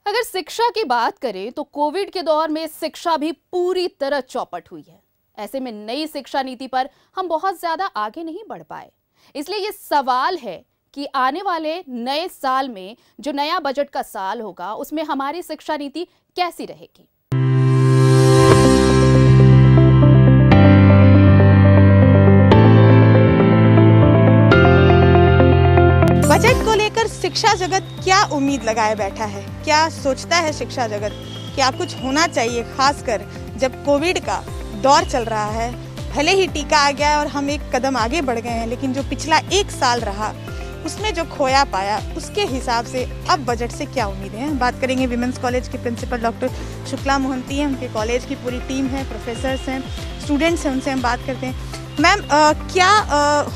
अगर शिक्षा की बात करें तो कोविड के दौर में शिक्षा भी पूरी तरह चौपट हुई है। ऐसे में नई शिक्षा नीति पर हम बहुत ज्यादा आगे नहीं बढ़ पाए। इसलिए ये सवाल है कि आने वाले नए साल में जो नया बजट का साल होगा उसमें हमारी शिक्षा नीति कैसी रहेगी। बजट को लेकर शिक्षा जगत क्या उम्मीद लगाए बैठा है? क्या सोचता है शिक्षा जगत? क्या कुछ होना चाहिए, खासकर जब कोविड का दौर चल रहा है? भले ही टीका आ गया है और हम एक कदम आगे बढ़ गए हैं, लेकिन जो पिछला एक साल रहा उसमें जो खोया पाया उसके हिसाब से अब बजट से क्या उम्मीदें हैं? बात करेंगे विमेंस कॉलेज के प्रिंसिपल डॉक्टर शुक्ला मोहंती हैं, उनके कॉलेज की पूरी टीम है, प्रोफेसर्स हैं, स्टूडेंट्स हैं, उनसे हम बात करते हैं। मैम, क्या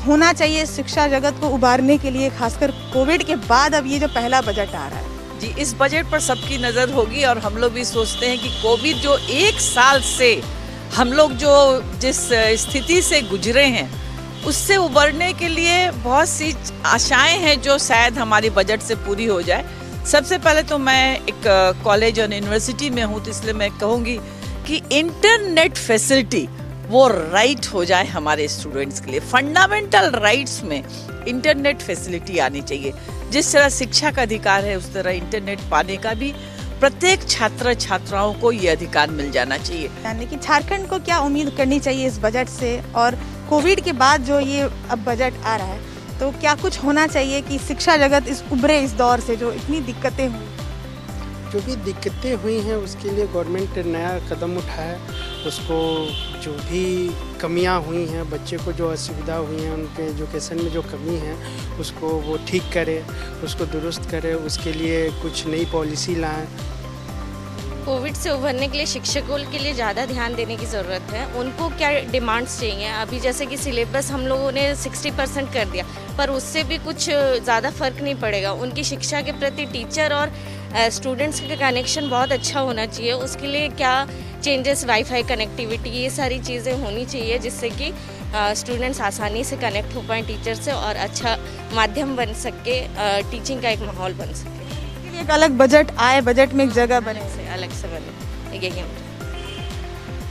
होना चाहिए शिक्षा जगत को उबारने के लिए, खासकर कोविड के बाद अब ये जो पहला बजट आ रहा है? जी, इस बजट पर सबकी नज़र होगी और हम लोग भी सोचते हैं कि कोविड जो एक साल से हम लोग जो जिस स्थिति से गुजरे हैं उससे उबरने के लिए बहुत सी आशाएं हैं जो शायद हमारी बजट से पूरी हो जाए। सबसे पहले तो मैं एक कॉलेज और यूनिवर्सिटी में हूँ, तो इसलिए मैं कहूँगी कि इंटरनेट फैसिलिटी वो राइट हो जाए हमारे स्टूडेंट्स के लिए। फंडामेंटल राइट्स में इंटरनेट फैसिलिटी आनी चाहिए। जिस तरह शिक्षा का अधिकार है उस तरह इंटरनेट पाने का भी प्रत्येक छात्र छात्राओं को ये अधिकार मिल जाना चाहिए। यानी कि झारखंड को क्या उम्मीद करनी चाहिए इस बजट से, और कोविड के बाद जो ये अब बजट आ रहा है तो क्या कुछ होना चाहिए कि शिक्षा जगत इस उभरे इस दौर से जो इतनी दिक्कतें हुई? जो भी दिक्कतें हुई हैं उसके लिए गवर्नमेंट ने नया कदम उठाया। उसको जो भी कमियां हुई हैं, बच्चे को जो असुविधा हुई हैं, उनके एजुकेशन में जो कमी है उसको वो ठीक करे, उसको दुरुस्त करे, उसके लिए कुछ नई पॉलिसी लाएं। कोविड से उभरने के लिए शिक्षकों के लिए ज़्यादा ध्यान देने की ज़रूरत है। उनको क्या डिमांड्स चाहिए? अभी जैसे कि सिलेबस हम लोगों ने 60% कर दिया, पर उससे भी कुछ ज़्यादा फर्क नहीं पड़ेगा। उनकी शिक्षा के प्रति टीचर और स्टूडेंट्स का कनेक्शन बहुत अच्छा होना चाहिए। उसके लिए क्या चेंजेस, वाईफाई कनेक्टिविटी, ये सारी चीज़ें होनी चाहिए जिससे कि स्टूडेंट्स आसानी से कनेक्ट हो पाएँ टीचर से और अच्छा माध्यम बन सके, टीचिंग का एक माहौल बन सके। एक अलग बजट आए, बजट में एक जगह बने, अलग से बने, यही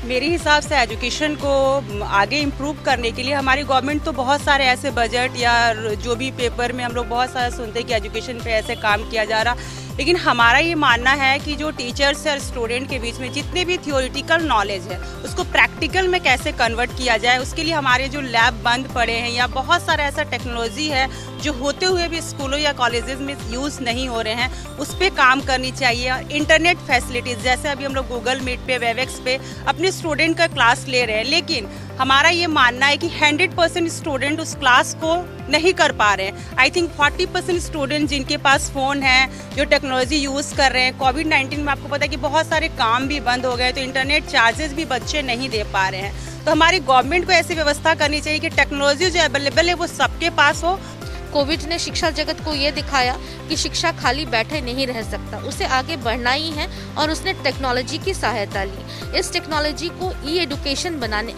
मेरे हिसाब से एजुकेशन को आगे इम्प्रूव करने के लिए हमारी गवर्नमेंट तो बहुत सारे ऐसे बजट या जो भी पेपर में हम लोग बहुत सारा सुनते हैं कि एजुकेशन पे ऐसे काम किया जा रहा, लेकिन हमारा ये मानना है कि जो टीचर्स और स्टूडेंट के बीच में जितने भी थियोरिटिकल नॉलेज है उसको प्रैक्टिकल में कैसे कन्वर्ट किया जाए। उसके लिए हमारे जो लैब बंद पड़े हैं या बहुत सारा ऐसा टेक्नोलॉजी है जो होते हुए भी स्कूलों या कॉलेजेस में यूज़ नहीं हो रहे हैं, उस पर काम करनी चाहिए। इंटरनेट फैसिलिटीज़, जैसे अभी हम लोग गूगल मीट पे, वेबएक्स पे अपने स्टूडेंट का क्लास ले रहे हैं, लेकिन हमारा ये मानना है कि 100% स्टूडेंट उस क्लास को नहीं कर पा रहे हैं। आई थिंक 40% स्टूडेंट जिनके पास फ़ोन है, जो टेक्नोलॉजी यूज़ कर रहे हैं। कोविड-19 में आपको पता है कि बहुत सारे काम भी बंद हो गए, तो इंटरनेट चार्जेस भी बच्चे नहीं दे पा रहे हैं। तो हमारी गवर्नमेंट को ऐसी व्यवस्था करनी चाहिए कि टेक्नोलॉजी जो अवेलेबल है वो सबके पास हो। कोविड ने शिक्षा जगत को ये दिखाया कि शिक्षा खाली बैठे नहीं रह सकता, उसे आगे बढ़ना ही है, और उसने टेक्नोलॉजी की सहायता ली। इस टेक्नोलॉजी को ई-एडुकेशन बनाने,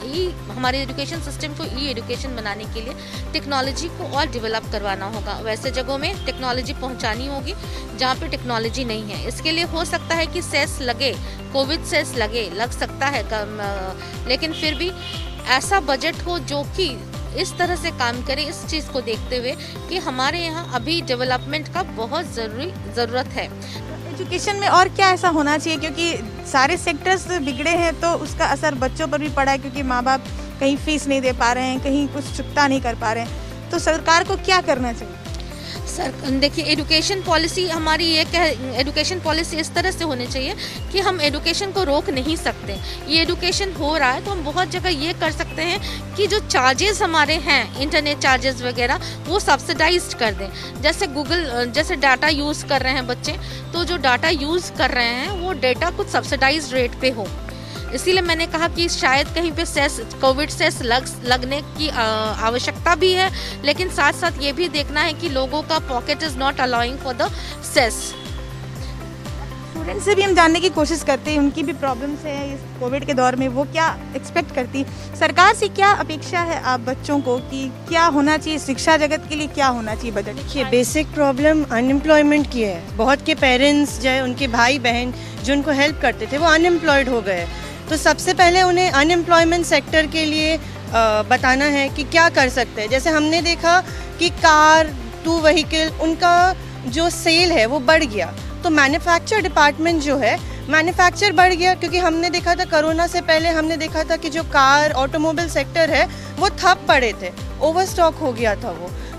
हमारे एजुकेशन सिस्टम को ई-एडुकेशन बनाने के लिए टेक्नोलॉजी को और डेवलप करवाना होगा। वैसे जगहों में टेक्नोलॉजी पहुंचानी होगी जहां पे टेक्नोलॉजी नहीं है। इसके लिए हो सकता है कि सेस लगे, कोविड सेस लग सकता है लेकिन फिर भी ऐसा बजट हो जो कि इस तरह से काम करे, इस चीज़ को देखते हुए कि हमारे यहाँ अभी डेवलपमेंट का बहुत ज़रूरत है। एजुकेशन में और क्या ऐसा होना चाहिए, क्योंकि सारे सेक्टर्स बिगड़े हैं तो उसका असर बच्चों पर भी पड़ा है, क्योंकि माँ बाप कहीं फीस नहीं दे पा रहे हैं, कहीं कुछ चुकता नहीं कर पा रहे हैं, तो सरकार को क्या करना चाहिए? सर देखिए, एजुकेशन पॉलिसी हमारी एजुकेशन पॉलिसी इस तरह से होनी चाहिए कि हम एजुकेशन को रोक नहीं सकते। ये एजुकेशन हो रहा है तो हम बहुत जगह ये कर सकते हैं कि जो चार्जेस हमारे हैं, इंटरनेट चार्जेस वगैरह, वो सब्सिडाइज्ड कर दें। जैसे गूगल, जैसे डाटा यूज़ कर रहे हैं बच्चे, तो जो डाटा यूज़ कर रहे हैं वो डाटा कुछ सब्सिडाइज्ड रेट पे हो। इसीलिए मैंने कहा कि शायद कहीं पे सेस, कोविड सेस लगने की आवश्यकता भी है, लेकिन साथ साथ ये भी देखना है कि लोगों का pocket is not allowing for the cess. Student से भी हम जानने की कोशिश करते हैं, उनकी भी प्रॉब्लम्स है इस कोविड के दौर में, वो क्या एक्सपेक्ट करती, सरकार से क्या अपेक्षा है आप बच्चों को कि क्या होना चाहिए, शिक्षा जगत के लिए क्या होना चाहिए बजट? देखिए, बेसिक प्रॉब्लम अनएम्प्लॉयमेंट की है। बहुत के पेरेंट्स जो है, उनके भाई बहन जो उनको हेल्प करते थे वो अनएम्प्लॉयड हो गए। तो सबसे पहले उन्हें अनएम्प्लॉयमेंट सेक्टर के लिए बताना है कि क्या कर सकते हैं। जैसे हमने देखा कि कार, 2 व्हीकल, उनका जो सेल है वो बढ़ गया, तो मैन्युफैक्चर डिपार्टमेंट जो है, मैन्युफैक्चर बढ़ गया, क्योंकि हमने देखा था कोरोना से पहले हमने देखा था कि जो कार ऑटोमोबाइल सेक्टर है वो ठप पड़े थे, ओवरस्टॉक हो गया था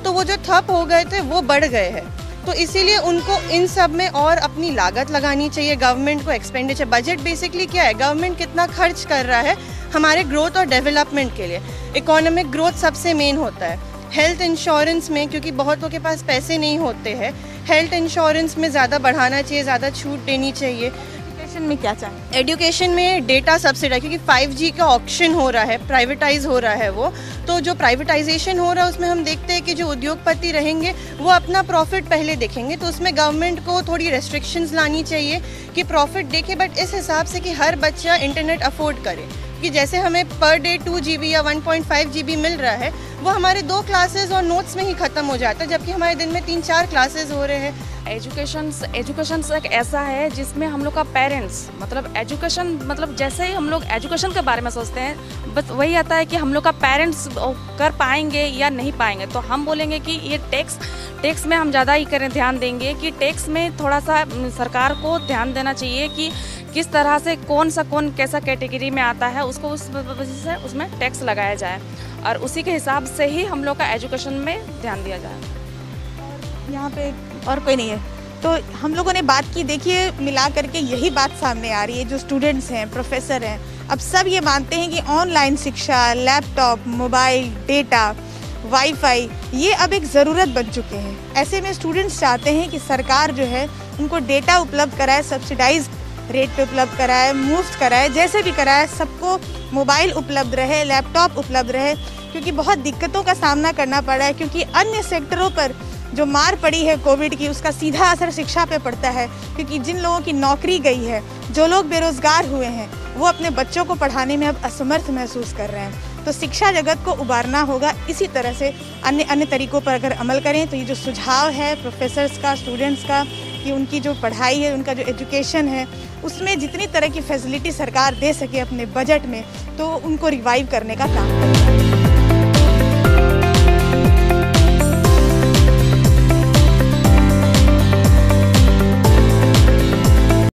तो वो जो ठप हो गए थे वो बढ़ गए हैं। तो इसीलिए उनको इन सब में और अपनी लागत लगानी चाहिए। गवर्नमेंट को एक्सपेंडिचर, बजट बेसिकली क्या है, गवर्नमेंट कितना खर्च कर रहा है हमारे ग्रोथ और डेवलपमेंट के लिए। इकोनॉमिक ग्रोथ सबसे मेन होता है। हेल्थ इंश्योरेंस में, क्योंकि बहुतों के पास पैसे नहीं होते हैं, हेल्थ इंश्योरेंस में ज़्यादा बढ़ाना चाहिए, ज़्यादा छूट देनी चाहिए। एजुकेशन में क्या चाहिए? एजुकेशन में डेटा सब्सिडाइज, क्योंकि 5G का ऑक्शन हो रहा है, प्राइवेटाइज हो रहा है वो, तो जो प्राइवेटाइजेशन हो रहा है उसमें हम देखते हैं कि जो उद्योगपति रहेंगे वो अपना प्रॉफिट पहले देखेंगे, तो उसमें गवर्नमेंट को थोड़ी रेस्ट्रिक्शंस लानी चाहिए कि प्रॉफिट देखे, बट इस हिसाब से कि हर बच्चा इंटरनेट अफोर्ड करे। कि जैसे हमें पर डे 2 GB या 1.5 GB मिल रहा है, वो हमारे 2 क्लासेस और नोट्स में ही ख़त्म हो जाता है, जबकि हमारे दिन में 3-4 क्लासेस हो रहे हैं। एजुकेशन एक ऐसा है जिसमें हम लोग का पेरेंट्स, मतलब एजुकेशन, मतलब जैसे ही हम लोग एजुकेशन के बारे में सोचते हैं, बस वही आता है कि हम लोग का पेरेंट्स कर पाएंगे या नहीं पाएंगे। तो हम बोलेंगे कि ये टैक्स में हम ज़्यादा ही ध्यान देंगे कि टैक्स में थोड़ा सा सरकार को ध्यान देना चाहिए कि किस तरह से कौन कैसा कैटेगरी में आता है, उसको उस वजह से उसमें टैक्स लगाया जाए और उसी के हिसाब से ही हम लोग का एजुकेशन में ध्यान दिया जाए। यहाँ पे और कोई नहीं है, तो हम लोगों ने बात की। देखिए, मिला करके यही बात सामने आ रही है, जो स्टूडेंट्स हैं, प्रोफेसर हैं, अब सब ये मानते हैं कि ऑनलाइन शिक्षा, लैपटॉप, मोबाइल, डेटा, वाईफाई, ये अब एक ज़रूरत बन चुके हैं। ऐसे में स्टूडेंट्स चाहते हैं कि सरकार जो है उनको डेटा उपलब्ध कराए, सब्सिडाइज रेट पे उपलब्ध कराए, मुफ्त कराए, जैसे भी कराए, सबको मोबाइल उपलब्ध रहे, लैपटॉप उपलब्ध रहे, क्योंकि बहुत दिक्कतों का सामना करना पड़ा है। क्योंकि अन्य सेक्टरों पर जो मार पड़ी है कोविड की, उसका सीधा असर शिक्षा पे पड़ता है, क्योंकि जिन लोगों की नौकरी गई है, जो लोग बेरोजगार हुए हैं, वो अपने बच्चों को पढ़ाने में अब असमर्थ महसूस कर रहे हैं। तो शिक्षा जगत को उबारना होगा इसी तरह से, अन्य तरीकों पर अगर अमल करें तो ये जो सुझाव है प्रोफेसर्स का, स्टूडेंट्स का, कि उनकी जो पढ़ाई है, उनका जो एजुकेशन है, उसमें जितनी तरह की फैसिलिटी सरकार दे सके अपने बजट में, तो उनको रिवाइव करने का काम करें।